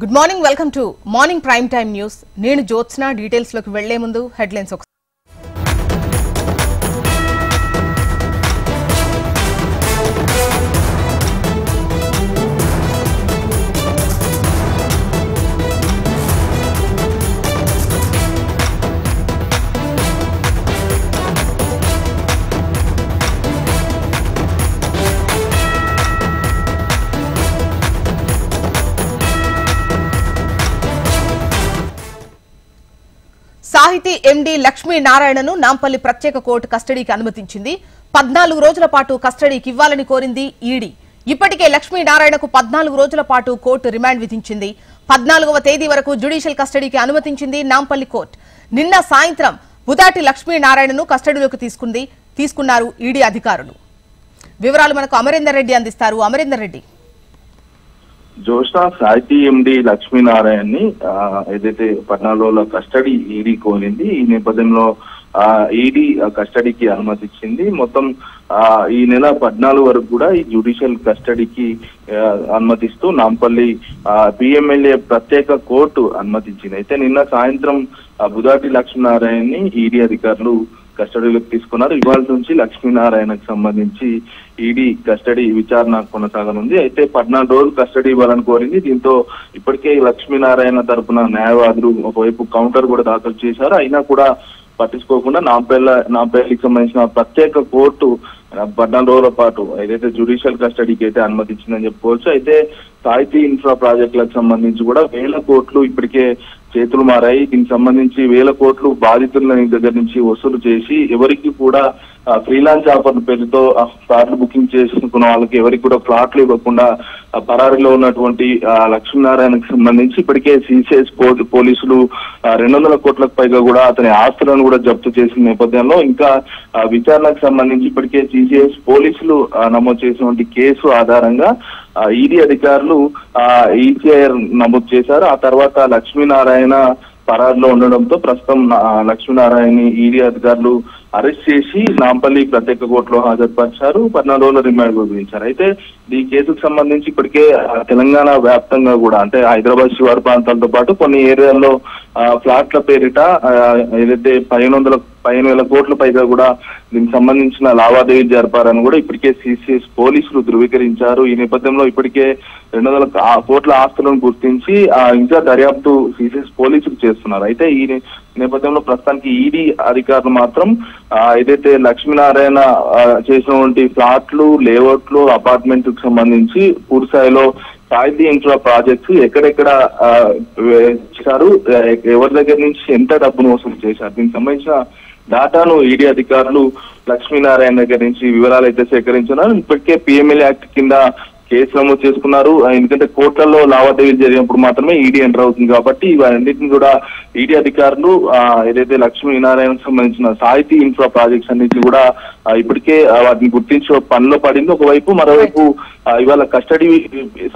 Good morning, welcome to morning prime time news. నేను Jyotsna. Details లోకి వెళ్లే ముందు హెడ్లైన్స్ ఒకసారి. సాహితీ ఎండీ లక్ష్మీనారాయణను నాంపల్లి ప్రత్యేక కోర్టు కస్టడీకి అనుమతించింది. 14 రోజుల పాటు కస్టడీకి ఇవ్వాలని కోరింది ఈడీ. ఇప్పటికే లక్ష్మీనారాయణకు 14 రోజుల పాటు కోర్టు రిమాండ్ విధించింది. 14వ తేదీ వరకు జ్యుడిషియల్ కస్టడీకి అనుమతించింది నాంపల్లి కోర్టు. నిన్న సాయంత్రం బుదాటి లక్ష్మీనారాయణను కస్టడీలోకి తీసుకున్నారు ఈడీ అధికారులు. వివరాలు మనకు అమరేందర్ రెడ్డి అందిస్తారు. అమరేందర్ రెడ్డి. జోష్నా సాహితీ ఎండి లక్ష్మీనారాయణని ఏదైతే 14 రోజుల కస్టడీ ఈడీ కోరింది. ఈ నేపథ్యంలో ఈడీ కస్టడీకి అనుమతిచ్చింది. మొత్తం ఈ నెల 14 వరకు కూడా ఈ జ్యుడిషియల్ కస్టడీకి అనుమతిస్తూ నాంపల్లి పిఎంఎల్ఏ ప్రత్యేక కోర్టు అనుమతించింది. అయితే నిన్న సాయంత్రం బుదాటి లక్ష్మీనారాయణని ఈడీ అధికారులు కస్టడీలోకి తీసుకున్నారు. ఇవాళ నుంచి లక్ష్మీనారాయణకు సంబంధించి ఈడీ కస్టడీ విచారణ కొనసాగనుంది. అయితే 14 రోజులు కస్టడీ ఇవ్వాలని కోరింది. దీంతో ఇప్పటికే లక్ష్మీనారాయణ తరపున న్యాయవాదులు ఒకవైపు కౌంటర్ కూడా దాఖలు చేశారు. అయినా కూడా పట్టించుకోకుండా నాంపల్లికి సంబంధించిన ప్రత్యేక కోర్టు 14 రోజుల పాటు ఏదైతే జ్యుడిషియల్ కస్టడీకి అయితే అనుమతించిందని చెప్పుకోవచ్చు. అయితే సాహితీ ఇన్ఫ్రా ప్రాజెక్టులకు సంబంధించి కూడా 1000 కోట్లు ఇప్పటికే చేతులు మారాయి. దీనికి సంబంధించి 1000 కోట్లు బాధితుల దగ్గర నుంచి వసూలు చేసి ఎవరికి కూడా ఫ్రీలాన్స్ ఆఫర్ పేరుతో ఫ్లాట్లు బుకింగ్ చేసుకున్న వాళ్ళకి ఎవరికి కూడా ఫ్లాట్లు ఇవ్వకుండా పరారీలో ఉన్నటువంటి లక్ష్మీనారాయణకు సంబంధించి ఇప్పటికే సిసిఎస్ పోలీసులు 200 కోట్లకు పైగా కూడా అతని ఆస్తులను కూడా జప్తు చేసిన నేపథ్యంలో ఇంకా విచారణకు సంబంధించి ఇప్పటికే సిసిఎస్ పోలీసులు నమోదు చేసినటువంటి కేసు ఆధారంగా ఈడీ అధికారులు ఈసీఐఆర్ నమోదు చేశారు. ఆ తర్వాత లక్ష్మీనారాయణ పరారులో ఉండడంతో ప్రస్తుతం లక్ష్మీనారాయణ ఈడీ అధికారులు అరెస్ట్ చేసి నాంపల్లి ప్రత్యేక కోర్టులో హాజరుపరిచారు. 14 రోజుల రిమాండ్ విధించారు. అయితే ఈ కేసుకు సంబంధించి ఇప్పటికే తెలంగాణ వ్యాప్తంగా కూడా అంటే హైదరాబాద్ శివారు ప్రాంతాలతో పాటు కొన్ని ఏరియాల్లో ఫ్లాట్ల పేరిట ఏదైతే 15,000 కోట్ల పైగా కూడా దీనికి సంబంధించిన లావాదేవీలు జరిపారని కూడా ఇప్పటికే సిసిఎస్ పోలీసులు ధృవీకరించారు. ఈ నేపథ్యంలో ఇప్పటికే 200 కోట్ల ఆస్తులను గుర్తించి ఇంకా దర్యాప్తు సిసిఎస్ పోలీసులు చేస్తున్నారు. అయితే ఈ నేపథ్యంలో ప్రస్తుతానికి ఈడీ అధికారులు మాత్రం ఏదైతే లక్ష్మీనారాయణ చేసినటువంటి ఫ్లాట్లు, లేఅవుట్లు, అపార్ట్మెంట్ కు సంబంధించి పూర్తి స్థాయిలో సాహితీ ఇన్ఫ్రా ప్రాజెక్ట్స్ ఎక్కడెక్కడ చేశారు, ఎవరి దగ్గర నుంచి ఎంత డబ్బును వసూలు చేశారు, దీనికి సంబంధించిన డాటాను ఈడీ అధికారులు లక్ష్మీనారాయణ దగ్గర నుంచి వివరాలు అయితే సేకరించున్నారు. ఇప్పటికే పిఎంఎల్ఏ యాక్ట్ కింద కేసు నమోదు చేసుకున్నారు. ఎందుకంటే కోర్టులలో లావాదేవీలు జరిగినప్పుడు మాత్రమే ఈడీ ఎంటర్ అవుతుంది కాబట్టి ఇవన్నింటిని కూడా ఈడీ అధికారులు ఏదైతే లక్ష్మీనారాయణకు సంబంధించిన సాహితీ ఇన్ఫ్రా ప్రాజెక్ట్స్ అన్నింటినీ కూడా ఇప్పటికే వాటిని గుర్తించే పనిలో పడింది. ఒకవైపు మరోవైపు ఇవాళ కస్టడీ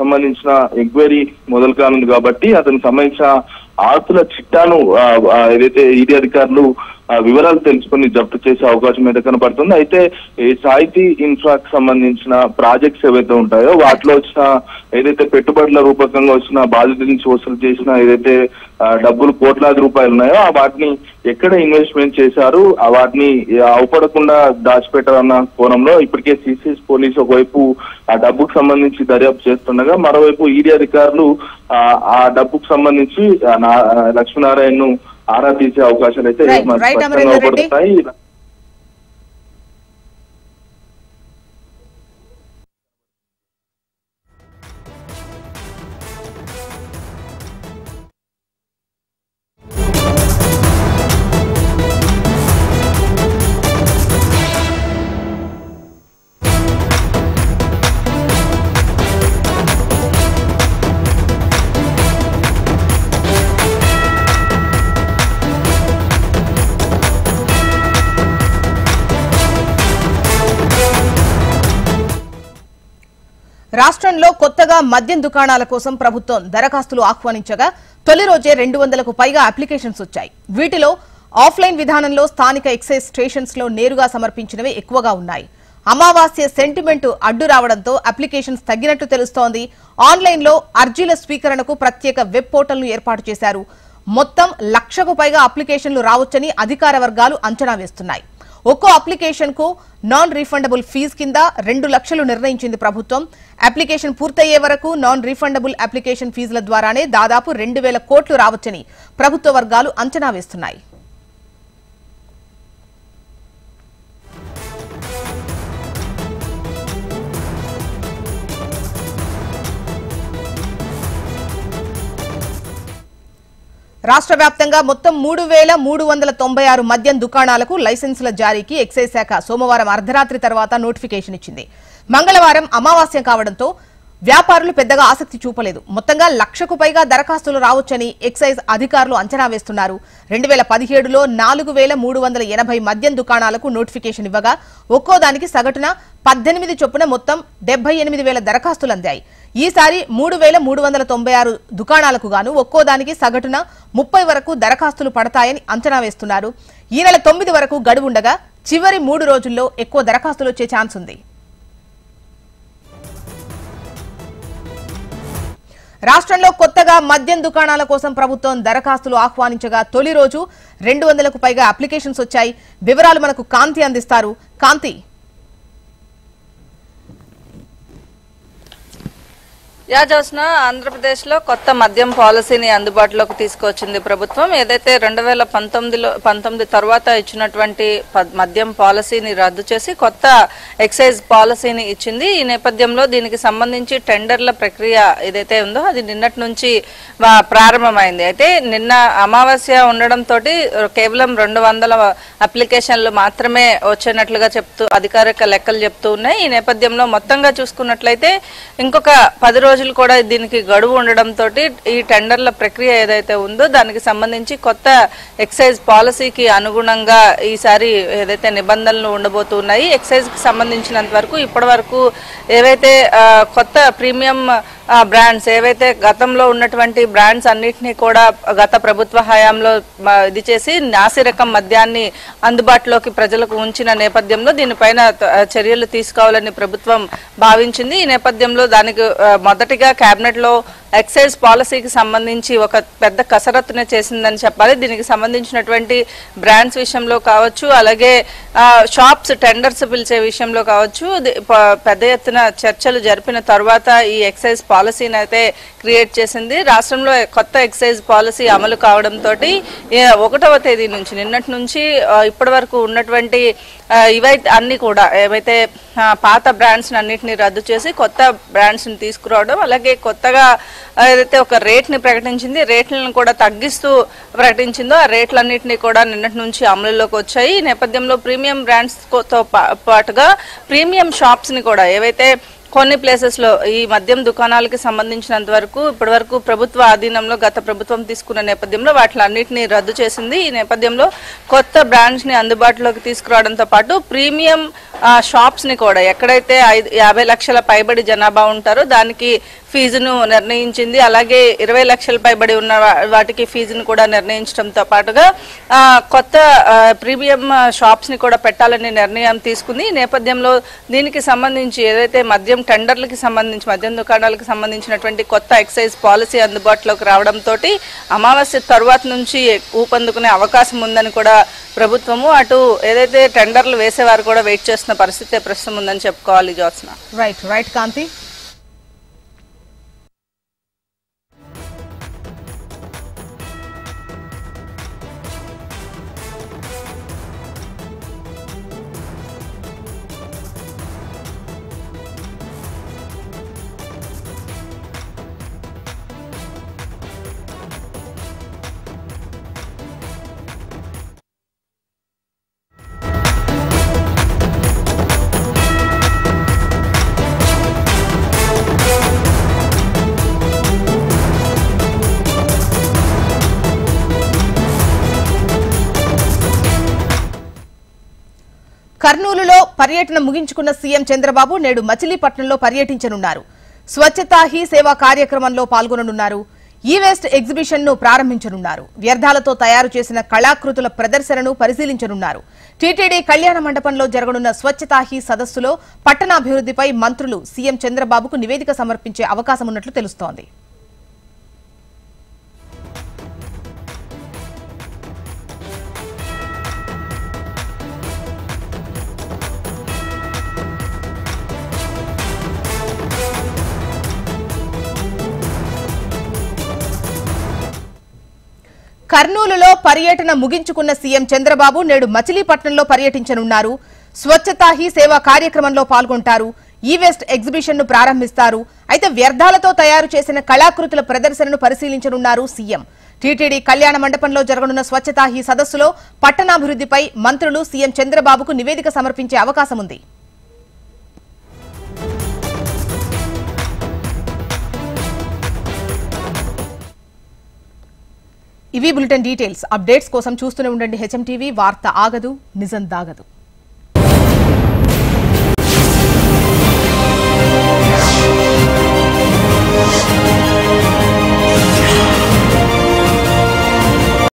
సంబంధించిన ఎంక్వైరీ మొదలు కానుంది కాబట్టి అతనికి సంబంధించిన ఆస్తుల చిట్టాను ఏదైతే ఈడీ అధికారులు వివరాలు తెలుసుకుని జప్తు చేసే అవకాశం అయితే కనపడుతుంది. అయితే ఈ సాహితీ ఇన్ఫ్రాకి సంబంధించిన ప్రాజెక్ట్స్ ఏవైతే ఉంటాయో వాటిలో వచ్చిన ఏదైతే పెట్టుబడుల రూపకంగా వచ్చిన బాధితుల నుంచి వసూలు చేసిన ఏదైతే డబ్బులు కోట్లాది రూపాయలు ఉన్నాయో వాటిని ఎక్కడ ఇన్వెస్ట్మెంట్ చేశారు, వాటిని అవపడకుండా దాచిపెట్టాలన్న కోణంలో ఇప్పటికే సిసిఎస్ పోలీసు ఒకవైపు ఆ డబ్బుకు సంబంధించి దర్యాప్తు చేస్తుండగా మరోవైపు ఈడీ అధికారులు ఆ డబ్బుకు సంబంధించి లక్ష్మీనారాయణను ఆరా తీసే అవకాశాలు అయితే పడతాయి. రాష్ట్రంలో కొత్తగా మద్యం దుకాణాల కోసం ప్రభుత్వం దరఖాస్తులు ఆహ్వానించగా తొలి రోజే 200కు పైగా అప్లికేషన్స్ వచ్చాయి. వీటిలో ఆఫ్లైన్ విధానంలో స్థానిక ఎక్సైజ్ స్టేషన్స్ లో నేరుగా సమర్పించినవే ఎక్కువగా ఉన్నాయి. అమావాస్య సెంటిమెంట్ అడ్డు రావడంతో అప్లికేషన్స్ తగ్గినట్టు తెలుస్తోంది. ఆన్లైన్లో అర్జీల స్వీకరణకు ప్రత్యేక వెబ్ పోర్టల్ను ఏర్పాటు చేశారు. మొత్తం 1,00,000కు పైగా అప్లికేషన్లు రావచ్చని అధికార వర్గాలు అంచనా వేస్తున్నాయి. ఒక్కో అప్లికేషన్ కు నాన్ రీఫండబుల్ ఫీజు కింద 2 లక్షలు నిర్ణయించింది ప్రభుత్వం. అప్లికేషన్ పూర్తయ్యే వరకు నాన్ రీఫండబుల్ అప్లికేషన్ ఫీజుల ద్వారానే దాదాపు 2,000 కోట్లు రావచ్చని ప్రభుత్వ వర్గాలు అంచనా వేస్తున్నాయి. రాష్ట్ర వ్యాప్తంగా మొత్తం 3,396 మద్యం దుకాణాలకు లైసెన్సుల జారీకి ఎక్సైజ్ శాఖ సోమవారం అర్ధరాత్రి తర్వాత నోటిఫికేషన్ ఇచ్చింది. మంగళవారం అమావాస్య కావడంతో వ్యాపారులు పెద్దగా ఆసక్తి చూపలేదు. మొత్తంగా 1,00,000కు పైగా దరఖాస్తులు రావచ్చని ఎక్సైజ్ అధికారులు అంచనా వేస్తున్నారు. 2017లో 4,380 మద్యం దుకాణాలకు నోటిఫికేషన్ ఇవ్వగా ఒక్కో దానికి సగటున 18 చొప్పున మొత్తం 78,000 దరఖాస్తులు అందాయి. ఈసారి 3,396 దుకాణాలకు గాను ఒక్కో దానికి సగటున 30 వరకు దరఖాస్తులు పడతాయని అంచనా వేస్తున్నారు. ఈ నెల 9 వరకు గడువు ఉండగా చివరి 3 రోజుల్లో ఎక్కువ దరఖాస్తులు వచ్చే ఛాన్స్ ఉంది. రాష్ట్రంలో కొత్తగా మద్యం దుకాణాల కోసం ప్రభుత్వం దరఖాస్తులు ఆహ్వానించగా తొలి రోజు 200కు పైగా అప్లికేషన్స్ వచ్చాయి. వివరాలు మనకు కాంతి అందిస్తారు. కాంతి, జ్యోత్స్న, ఆంధ్రప్రదేశ్లో కొత్త మద్యం పాలసీని అందుబాటులోకి తీసుకొచ్చింది ప్రభుత్వం. ఏదైతే 2019 తర్వాత ఇచ్చినటువంటి మద్యం పాలసీని రద్దు చేసి కొత్త ఎక్సైజ్ పాలసీని ఇచ్చింది. ఈ నేపథ్యంలో దీనికి సంబంధించి టెండర్ల ప్రక్రియ ఏదైతే ఉందో అది నిన్నటి నుంచి ప్రారంభమైంది. అయితే నిన్న అమావాస్య ఉండడంతో కేవలం 200 అప్లికేషన్లు మాత్రమే వచ్చినట్లుగా అధికారిక లెక్కలు చెప్తూ ఉన్నాయి. ఈ నేపథ్యంలో మొత్తంగా చూసుకున్నట్లయితే ఇంకొక 10 రోజులు కూడా దీనికి గడువు ఉండడంతో ఈ టెండర్ల ప్రక్రియ ఏదైతే ఉందో దానికి సంబంధించి కొత్త ఎక్సైజ్ పాలసీకి అనుగుణంగా ఈసారి ఏదైతే నిబంధనలు ఉండబోతున్నాయి. ఎక్సైజ్ కి సంబంధించినంత వరకు ఇప్పటి వరకు ఏవైతే కొత్త ప్రీమియం బ్రాండ్స్ ఏవైతే గతంలో ఉన్నటువంటి బ్రాండ్స్ అన్నిటినీ కూడా గత ప్రభుత్వ హయాంలో ఇది చేసి నాసిరకం మద్యాన్ని అందుబాటులోకి ప్రజలకు ఉంచిన నేపథ్యంలో దీనిపైన చర్యలు తీసుకోవాలని ప్రభుత్వం భావించింది. ఈ నేపథ్యంలో దానికి మొదటిగా కేబినెట్ లో ఎక్సైజ్ పాలసీకి సంబంధించి ఒక పెద్ద కసరత్తునే చేసిందని చెప్పాలి. దీనికి సంబంధించినటువంటి బ్రాండ్స్ విషయంలో కావచ్చు, అలాగే షాప్స్ టెండర్స్ పిలిచే విషయంలో కావచ్చు పెద్ద ఎత్తున చర్చలు జరిపిన తర్వాత ఈ ఎక్సైజ్ పాలసీని అయితే క్రియేట్ చేసింది. రాష్ట్రంలో కొత్త ఎక్సైజ్ పాలసీ అమలు కావడంతో 1వ తేదీ నుంచి నిన్నటి నుంచి ఇప్పటి వరకు ఉన్నటువంటి ఇవైతే అన్ని కూడా ఏవైతే పాత బ్రాండ్స్ అన్నిటిని రద్దు చేసి కొత్త బ్రాండ్స్ ని తీసుకురావడం, అలాగే కొత్తగా ఏదైతే ఒక రేట్ ని ప్రకటించింది, రేట్లను కూడా తగ్గిస్తూ ప్రకటించిందో ఆ రేట్లన్నింటినీ కూడా నిన్నటి నుంచి అమలులోకి వచ్చాయి. ఈ నేపథ్యంలో ప్రీమియం బ్రాండ్స్ తో పాటుగా ప్రీమియం షాప్స్ ని కూడా ఏవైతే కొన్ని ప్లేసెస్ లో ఈ మద్యం దుకాణాలకి సంబంధించినంత వరకు ఇప్పటి వరకు ప్రభుత్వ ఆధీనంలో గత ప్రభుత్వం తీసుకున్న నేపథ్యంలో వాటిలన్నింటినీ రద్దు చేసింది. ఈ నేపథ్యంలో కొత్త బ్రాండ్స్ ని అందుబాటులోకి తీసుకురావడంతో పాటు ప్రీమియం షాప్స్ ని కూడా ఎక్కడైతే 50 లక్షల పైబడి జనాభా ఉంటారో దానికి ఫీజును నిర్ణయించింది. అలాగే 20 లక్షల పైబడి ఉన్న వాటికి ఫీజును కూడా నిర్ణయించడంతో పాటుగా కొత్త ప్రీమియం షాప్స్ ని కూడా పెట్టాలని నిర్ణయం తీసుకుంది. ఈ నేపథ్యంలో దీనికి సంబంధించి ఏదైతే మద్యం టెండర్లకి సంబంధించి మద్యం దుకాణాలకు సంబంధించినటువంటి కొత్త ఎక్సైజ్ పాలసీ అందుబాటులోకి రావడంతో అమావాస్య తరువాత నుంచి ఊపందుకునే అవకాశం ఉందని కూడా ప్రభుత్వము అటు ఏదైతే టెండర్లు వేసేవారు కూడా వెయిట్ చేస్తున్న పరిస్థితి ప్రస్తుతం ఉందని చెప్పుకోవాలి. జ్యోత్స్న, రైట్ కాంతి. కర్నూలులో పర్యటన ముగించుకున్న సీఎం చంద్రబాబు నేడు మచిలీపట్నంలో పర్యటించనున్నారు. స్వచ్ఛతా హీ సేవా కార్యక్రమంలో పాల్గొననున్నారు. ఈ వేస్ట్ ఎగ్జిబిషన్ ను ప్రారంభించనున్నారు. వ్యర్థాలతో తయారు చేసిన కళాకృతుల ప్రదర్శనను పరిశీలించనున్నారు. టీటీడీ కళ్యాణ మండపంలో జరగనున్న స్వచ్ఛతా హీ సదస్సులో పట్టణాభివృద్ధిపై మంత్రులు సీఎం చంద్రబాబుకు నివేదిక సమర్పించే అవకాశం ఉన్నట్లు తెలుస్తోంది. కర్నూలులో పర్యటన ముగించుకున్న సీఎం చంద్రబాబు నేడు మచిలీపట్నంలో పర్యటించనున్నారు. స్వచ్ఛతా హీ సేవా కార్యక్రమంలో పాల్గొంటారు. ఈ వేస్ట్ ఎగ్జిబిషన్ ను ప్రారంభిస్తారు. అయితే వ్యర్థాలతో తయారు చేసిన కళాకృతుల ప్రదర్శనను పరిశీలించనున్నారు సీఎం. టీటీడీ కళ్యాణ మండపంలో జరగనున్న స్వచ్ఛతా హీ సదస్సులో పట్టణాభివృద్ధిపై మంత్రులు సీఎం చంద్రబాబుకు నివేదిక సమర్పించే అవకాశం ఉంది. ఇవి బులెటిన్ డీటెయిల్స్. అప్డేట్స్ కోసం చూస్తూనే ఉండండి హెచ్ఎం టీవీ. వార్త ఆగదు, నిజం దాగదు.